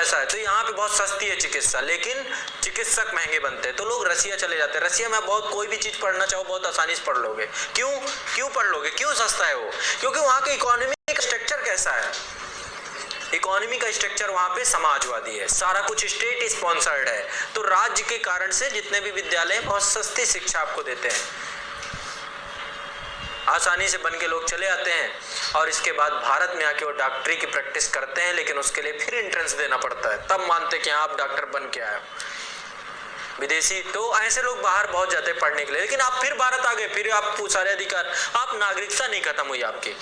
ऐसा है, तो यहाँ पे बहुत सस्ती है चिकित्सा, लेकिन चिकित्सक महंगे बनते हैं, तो लोग रसिया चले जाते हैं। रसिया में आप बहुत कोई भी चीज पढ़ना चाहो बहुत आसानी से पढ़ लोगे। क्यों पढ़ लोगे? क्यों सस्ता है वो? क्योंकि वहाँ का इकोनॉमी का स्ट्रक्चर कैसा है? इकोनॉमी का स्ट्रक्चर वहां पे समाजवादी है, सारा कुछ स्टेट स्पॉन्सर्ड है, तो राज्य के कारण से जितने भी विद्यालय बहुत सस्ती शिक्षा आपको देते हैं, आसानी से बन के लोग चले आते हैं और इसके बाद भारत में आके वो डॉक्टरी की प्रैक्टिस करते हैं, लेकिन उसके लिए फिर एंट्रेंस देना पड़ता है, तब मानते हैं कि आप डॉक्टर बन के आए हो। विदेशी तो ऐसे लोग बाहर बहुत जाते हैं पढ़ने के लिए, लेकिन आप फिर भारत आ गए, फिर आप सारे अधिकार, आप नागरिकता नहीं खत्म हुई आपकी,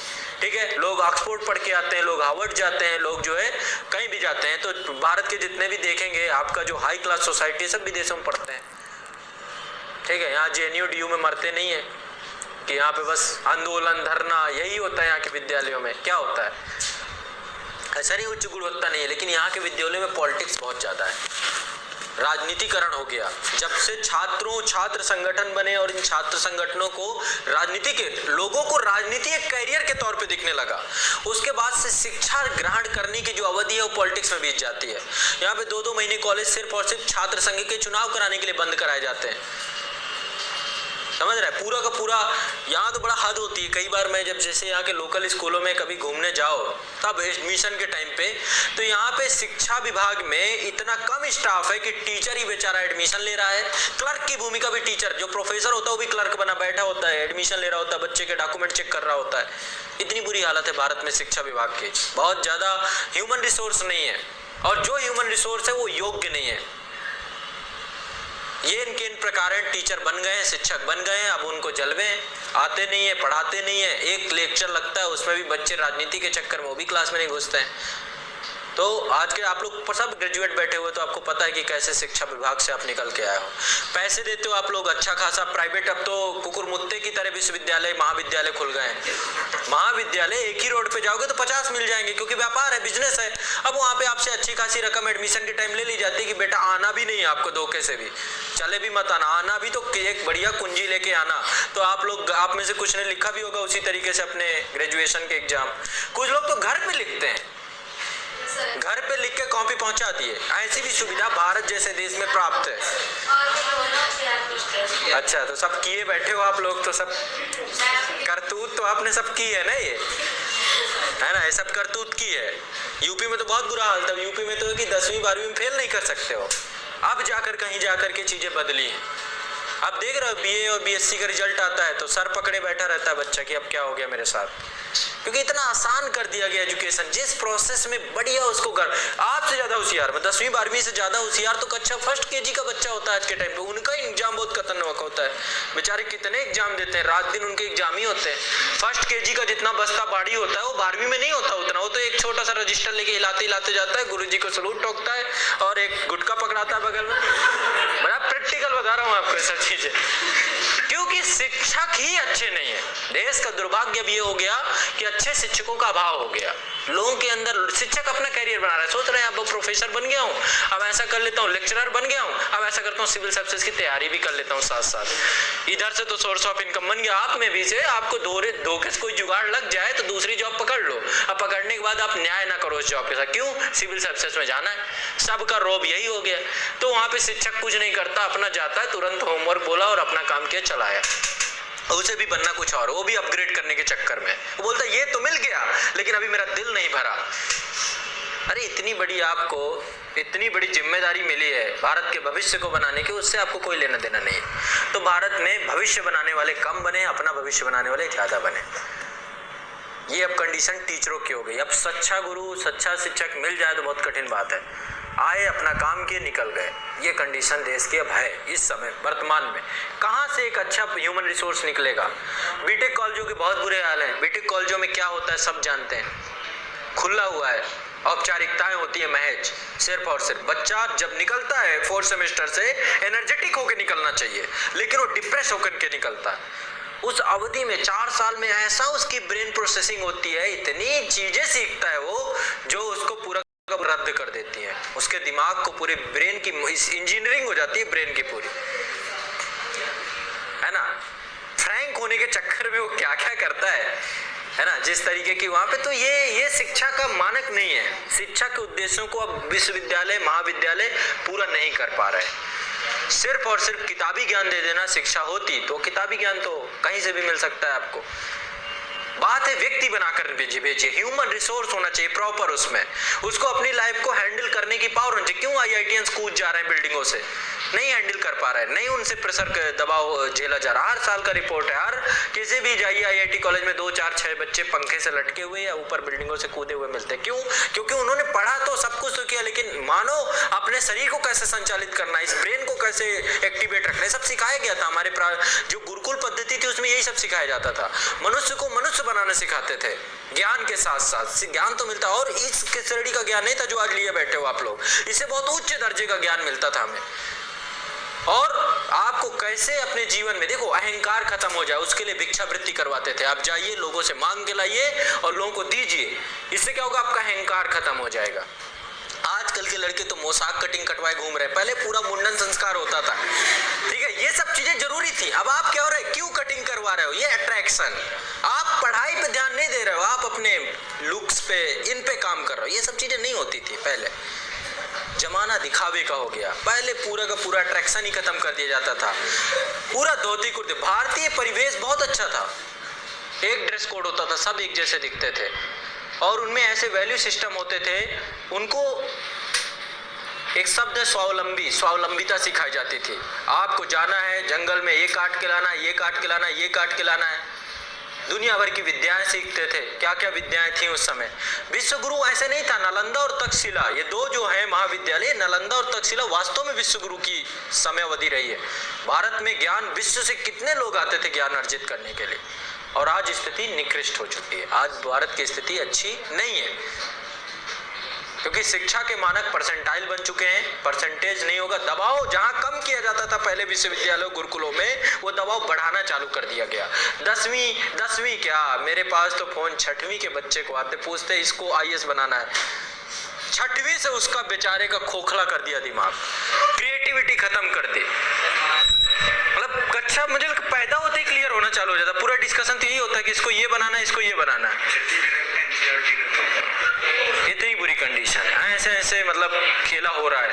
ठीक है। लोग ऑक्सफोर्ड पढ़ के आते हैं, लोग हार्वर्ड जाते हैं, लोग जो है कहीं भी जाते हैं, तो भारत के जितने भी देखेंगे आपका जो हाई क्लास सोसाइटी सब विदेशों में पढ़ते हैं, ठीक है। यहाँ JNU DU में मरते नहीं है कि यहाँ पे बस आंदोलन धरना यही होता है। यहाँ के विद्यालयों में क्या होता है? ऐसा नहीं उच्च गुणवत्ता नहीं है, लेकिन यहाँ के विद्यालयों में पॉलिटिक्स बहुत ज्यादा है, राजनीतिकरण हो गया। जब से छात्र संगठन बने और इन छात्र संगठनों को राजनीति के लोगों को राजनीति एक करियर के तौर पे दिखने लगा, उसके बाद से शिक्षा ग्रहण करने की जो अवधि है वो पॉलिटिक्स में बीत जाती है। यहाँ पे 2-2 महीने कॉलेज सिर्फ और सिर्फ छात्र संघ के चुनाव कराने के लिए बंद कराए जाते हैं, समझ रहे हैं? पूरा का पूरा यहाँ तो बड़ा हद होती है। कई बार मैं जब जैसे यहाँ के लोकल स्कूलों में कभी घूमने जाओ तब एडमिशन के टाइम पे, तो यहाँ पे शिक्षा विभाग में इतना कम स्टाफ है कि टीचर ही बेचारा एडमिशन ले रहा है। क्लर्क की भूमिका भी टीचर, जो प्रोफेसर होता है वो भी क्लर्क बना बैठा होता है, एडमिशन ले रहा होता है, बच्चे के डॉक्यूमेंट चेक कर रहा होता है। इतनी बुरी हालत है भारत में शिक्षा विभाग की, बहुत ज्यादा ह्यूमन रिसोर्स नहीं है, और जो ह्यूमन रिसोर्स है वो योग्य नहीं है। ये इनके इन प्रकार टीचर बन गए हैं, शिक्षक बन गए हैं, अब उनको जलवे आते नहीं है, पढ़ाते नहीं है। एक लेक्चर लगता है उसमें भी बच्चे राजनीति के चक्कर में वो भी क्लास में नहीं घुसते हैं। तो आज के आप लोग सब ग्रेजुएट बैठे हुए, तो आपको पता है कि कैसे शिक्षा विभाग से आप निकल के आए हो। पैसे देते हो आप लोग अच्छा खासा प्राइवेट, अब तो कुकुर मुत्ते की तरह विश्वविद्यालय महाविद्यालय खुल गए हैं। महाविद्यालय एक ही रोड पे जाओगे तो 50 मिल जाएंगे, क्योंकि व्यापार है, बिजनेस है। अब वहां पे आपसे अच्छी खासी रकम एडमिशन के टाइम ले ली जाती है कि बेटा आना भी नहीं है आपको, धोखे से भी चले भी मत आना भी तो एक बढ़िया कुंजी लेके आना। तो आप में से कुछ ने लिखा भी होगा उसी तरीके से अपने ग्रेजुएशन के एग्जाम। कुछ लोग तो घर पे लिखते हैं, घर पे लिख के कॉपी पहुंचा दिए। ऐसी भी सुविधा भारत जैसे देश में प्राप्त है। अच्छा, तो सब किए बैठे हो आप लोग, तो सब करतूत तो आपने सब की है ना, ये है ना, ये सब करतूत की है। यूपी में तो बहुत बुरा हाल था, यूपी में तो कि 10वीं 12वीं में फेल नहीं कर सकते हो। अब जाकर कहीं जाकर के चीजें बदली हैं। अब देख रहे हो BA और BSc का रिजल्ट आता है तो सर पकड़े बैठा रहता है बच्चा कि अब क्या हो गया मेरे साथ, क्योंकि इतना आसान कर दिया गया एजुकेशन। जिस प्रोसेस में बढ़िया उसको कर, आपसे ज्यादा होशियार, 10वीं 12वीं से ज्यादा होशियार तो कक्षा फर्स्ट KG का बच्चा होता है आज के टाइम पे। उनका एग्जाम बहुत खतरनाक होता है, बेचारे कितने एग्जाम देते हैं, रात दिन उनके एग्जाम ही होते हैं। फर्स्ट KG का जितना बस्ता बाड़ी होता है वो 12वीं में नहीं होता उतना, वो तो एक छोटा सा रजिस्टर लेके हिलाते हिलाते जाता है, गुरुजी को सलूट ठोकता है और एक गुटका पकड़ाता है बगल में। बड़ा प्रैक्टिकल बता रहा हूँ आपको सब चीजें, क्योंकि शिक्षक ही अच्छे नहीं है। देश का दुर्भाग्य भी ये हो गया कि अच्छे शिक्षकों का अभाव हो गया। लोगों के अंदर शिक्षक अपना करियर बना रहा है, सोच रहे हैं अब प्रोफेसर बन गया हूँ, अब ऐसा कर लेता हूँ, लेक्चरर बन गया हूँ, अब ऐसा करता हूँ सिविल सर्विसेज की तैयारी भी कर लेता हूँ साथ साथ। इधर से तो सोर्स ऑफ इनकम बन गया। आप में भी से आपको धोखे से कोई जुगाड़ लग जाए तो दूसरी जॉब पकड़ लो। अब पकड़ने के बाद आप न्याय ना करो उस जॉब के साथ, क्यों? सिविल सर्विसेज में जाना है, सबका रोब यही हो गया। तो वहां पे शिक्षक कुछ नहीं करता, अपना जाता है, तुरंत होमवर्क बोला और अपना काम किया, चलाया। उसे भी बनना कुछ और, वो भी अपग्रेड करने के चक्कर में वो बोलता है ये तो मिल गया लेकिन अभी मेरा दिल नहीं भरा। अरे इतनी बड़ी जिम्मेदारी मिली है भारत के भविष्य को बनाने की, उससे आपको कोई लेना देना नहीं है। तो भारत में भविष्य बनाने वाले कम बने, अपना भविष्य बनाने वाले ज्यादा बने। ये अब कंडीशन टीचरों की हो गई। अब सच्चा गुरु, सच्चा शिक्षक मिल जाए तो बहुत कठिन बात है। आए, अपना काम किए, निकल गए। ये कंडीशन देश की अब है इस समय वर्तमान में। कहाँ से एक अच्छा ह्यूमन रिसोर्स निकलेगा? बीटेक कॉलेजों के बहुत बुरे हाल हैं। बीटेक कॉलेजों में क्या होता है सब जानते हैं, खुला हुआ है, औपचारिकताएं होती है महज, सिर्फ और सिर्फ। बच्चा जब निकलता है 4th सेमेस्टर से एनर्जेटिक होकर निकलना चाहिए, लेकिन वो डिप्रेस होकर के निकलता है। उस अवधि में 4 साल में ऐसा उसकी ब्रेन प्रोसेसिंग होती है, इतनी चीजें सीखता है वो जो उसको पूरा रद्द कर देती है। उसके दिमाग को पूरे ब्रेन की इंजीनियरिंग हो जाती है, ब्रेन की पूरी, है ना। फ्रैंक होने के चक्कर में वो क्या क्या करता है है ना, जिस तरीके की वहां पे, तो ये शिक्षा का मानक नहीं है। शिक्षा के उद्देश्यों को अब विश्वविद्यालय महाविद्यालय पूरा नहीं कर पा रहे। सिर्फ और सिर्फ किताबी ज्ञान दे देना शिक्षा होती, तो किताबी ज्ञान तो कहीं से भी मिल सकता है आपको। बात है व्यक्ति बनाकर भेजिए, ह्यूमन रिसोर्स होना चाहिए प्रॉपर, उसमें उसको अपनी लाइफ को हैंडल करने की पावर होनी चाहिए। क्यों IITians कूद जा रहे हैं बिल्डिंगों से, नहीं हैंडल कर पा रहे हैं, नहीं उनसे प्रेशर दबाव झेला जा रहा। हर साल का रिपोर्ट है, हर किसी भी जाइए IIT कॉलेज में 2 4 6 बच्चे पंखे से लटके हुए या ऊपर बिल्डिंगों से कूदे हुए मिलते हैं। क्यों? क्योंकि उन्होंने पढ़ा तो सब कुछ तो किया, लेकिन मानो अपने शरीर को कैसे संचालित करना है, इस ब्रेन को कैसे एक्टिवेट रखना है, सब सिखाया गया था। हमारे जो गुरुकुल पद्धति थी उसमें यही सब सिखाया जाता था। मनुष्य को मनुष्य बनाना सिखाते थे, ज्ञान के साथ साथ ज्ञान तो मिलता। और इस श्रेणी का ज्ञान नहीं था जो आज लिए बैठे हो आप लोग, इससे बहुत उच्च दर्जे का ज्ञान मिलता था हमें। और आपको कैसे अपने जीवन में, देखो, अहंकार खत्म हो जाए उसके लिए भिक्षावृत्ति करवाते थे। आप जाइए, लोगों से मांग के लाइए और लोगों को दीजिए, इससे क्या होगा, आपका अहंकार खत्म हो जाएगा। आजकल के लड़के तो मोसाक कटिंग कटवाए घूम रहे हैं, पहले पूरा मुंडन संस्कार होता था, ठीक है, ये सब चीजें जरूरी थी। अब आप क्या हो रहे, क्यों कटिंग करवा रहे हो, ये अट्रैक्शन। आप पढ़ाई पे ध्यान नहीं दे रहे हो, आप अपने लुक्स पे, इन पे काम कर रहे हो। ये सब चीजें नहीं होती थी पहले, जमाना दिखावे का हो गया। पहले पूरा का पूरा अट्रैक्शन ही खत्म कर दिया जाता था, पूरा धोती कुर्ते। भारतीय परिवेश बहुत अच्छा था, एक ड्रेस कोड होता था, सब एक जैसे दिखते थे, और उनमें ऐसे वैल्यू सिस्टम होते थे। उनको एक शब्द है स्वावलंबी, स्वावलंबिता सिखाई जाती थी। आपको जाना है जंगल में, ये काट के लाना, ये काट के लाना, ये काट के लाना है। दुनिया भर की विद्याएं सीखते थे। क्या क्या विद्याएं थी उस समय। विश्वगुरु ऐसे नहीं था, नालंदा और तक्षशिला, ये दो जो है महाविद्यालय, नालंदा और तक्षशिला वास्तव में विश्वगुरु की समयावधि रही है। भारत में ज्ञान, विश्व से कितने लोग आते थे ज्ञान अर्जित करने के लिए, और आज स्थिति निकृष्ट हो चुकी है। आज भारत की स्थिति अच्छी नहीं है, क्योंकि शिक्षा के मानक परसेंटाइल बन चुके हैं, परसेंटेज नहीं होगा। दबाव जहां कम किया जाता था पहले विश्वविद्यालयों गुरुकुलों में, वो दबाव बढ़ाना चालू कर दिया गया। 10वीं क्या, मेरे पास तो फोन 6वीं के बच्चे को आते, पूछते इसको IAS बनाना है। 6वीं से उसका बेचारे का खोखला कर दिया दिमाग, क्रिएटिविटी खत्म कर दी। मतलब कक्षा मुझे पैदा होते ही क्लियर होना चालू हो जाता। पूरा डिस्कशन तो यही होता है कि इसको ये बनाना है, इसको ये बनाना है। इतनी बुरी कंडीशन है, ऐसे ऐसे मतलब खेला हो रहा है।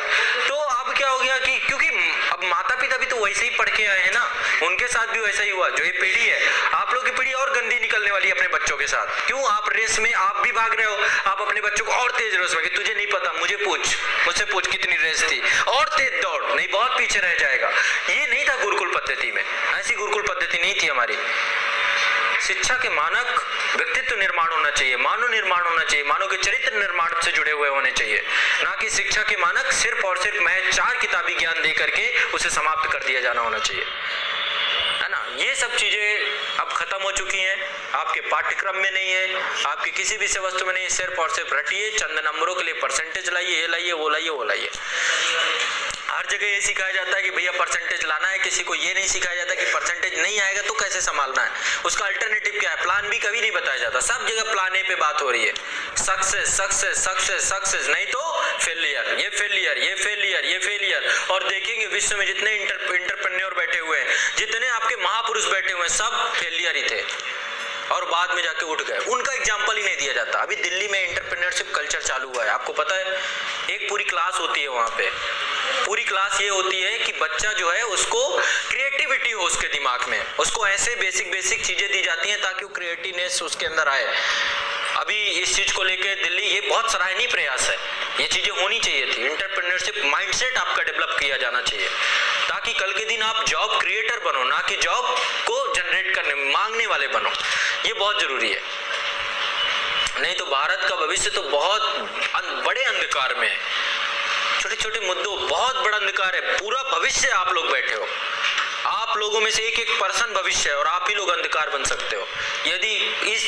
तो अब क्या हो गया कि क्योंकि अब माता पिता भी तो वैसे ही पढ़ के आए हैं ना, उनके साथ भी वैसा ही हुआ। जो ये पीढ़ी है, आप लोग की पीढ़ी और गंदी निकलने वाली है अपने बच्चों के साथ। क्यों? आप रेस में आप भी भाग रहे हो, आप अपने बच्चों को और तेज रेस में, कि तुझे नहीं पता, मुझसे पूछ कितनी रेस थी, और तेज दौड़, नहीं बहुत पीछे रह जाएगा। ये नहीं था गुरुकुल पद्धति में, ऐसी गुरुकुल पद्धति नहीं थी हमारी। शिक्षा के मानक व्यक्तित्व निर्माण होना चाहिए, मानव निर्माण होना चाहिए, मानव के चरित्र निर्माण से जुड़े हुए होने चाहिए, ना कि शिक्षा के मानक सिर्फ और सिर्फ महज 4 किताबी ज्ञान दे करके उसे समाप्त कर दिया जाना होना चाहिए, है ना। ये सब चीजें अब खत्म हो चुकी हैं, आपके पाठ्यक्रम में नहीं है, आपके किसी भी विषय वस्तु में नहीं। सिर्फ और सिर्फ रटिए, चंद नंबरों के लिए परसेंटेज लाइए, ये लाइए, वो लाइए, वो लाइए। हर जगह ये सिखाया जाता है कि भैया परसेंटेज लाना है, किसी को ये नहीं सिखाया जाता कि परसेंटेज नहीं आएगा तो कैसे संभालना है, उसका अल्टरनेटिव क्या है। प्लान बी कभी नहीं बताया जाता, सब जगह प्लान ए पे बात हो रही है। सक्सेस सक्सेस सक्सेस सक्सेस, नहीं तो फेलियर, ये फेलियर, ये फेलियर, ये फेलियर। और देखेंगे विश्व में जितने इंटरप्रेन्योर बैठे हुए हैं, जितने आपके महापुरुष बैठे हुए हैं, सब फेलियर ही थे और बाद में जाके उठ गए। उनका एग्जाम्पल ही नहीं दिया जाता। अभी दिल्ली में एंटरप्रेन्योरशिप कल्चर चालू हुआ है, आपको पता है। एक पूरी क्लास होती है वहां पे, पूरी क्लास ये होती है कि बच्चा जो है उसको क्रिएटिविटी हो उसके दिमाग में, उसको ऐसे बेसिक चीजें दी जाती हैं ताकि वो क्रिएटिवनेस उसके अंदर आए। अभी इस चीज को लेकर दिल्ली, ये बहुत सराहनीय प्रयास है, ये चीजें होनी चाहिए थी। एंटरप्रेन्योरशिप माइंडसेट आपका डेवलप किया जाना चाहिए ताकि कल के दिन आप जॉब क्रिएटर बनो, ना कि जॉब को जनरेट करने मांगने वाले बनो। ये बहुत जरूरी है, नहीं तो भारत का भविष्य तो बहुत बड़े अंधकार में है। छोटे छोटे मुद्दों, बहुत बड़ा अंधकार है। पूरा भविष्य आप लोग बैठे हो, आप लोगों में से एक पर्सन भविष्य है और आप ही लोग अंधकार बन सकते हो यदि इस